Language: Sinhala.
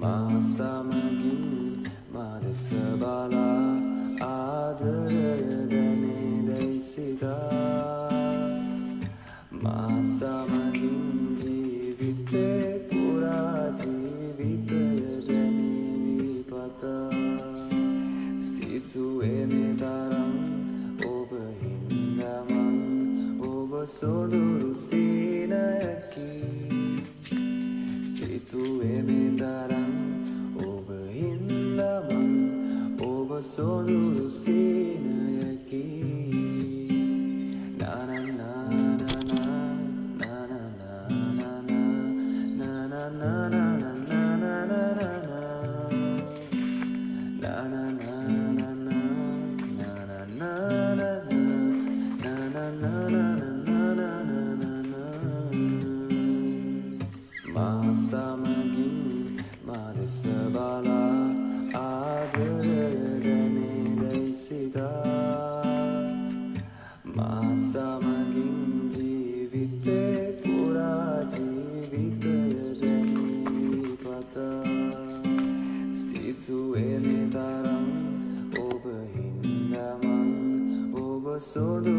සමගින් මාදෙස බලා ආදරය දැනේදැයි සිතා මා සමගින් ජීවිතේ පුරා ජීවිතය දැනේවි පතා සිතුවේ මේ තරම් ඔබ හින්දමන් ඔබ සොදුරු සීනයකි සිතුවේ මේ තරම් ඔබ හින්දමන් ඔබ සොදුරු සීනයකි මා සමගින් මාදෙස බලා ආදරය දැනේදැයි සිතා මා සමගින් ජීවිතේ පුරා ජීවිතය දැනේවි පතා සිතුවේ මේ තරම් ඔබ හින්දමන් ඔබ සොදු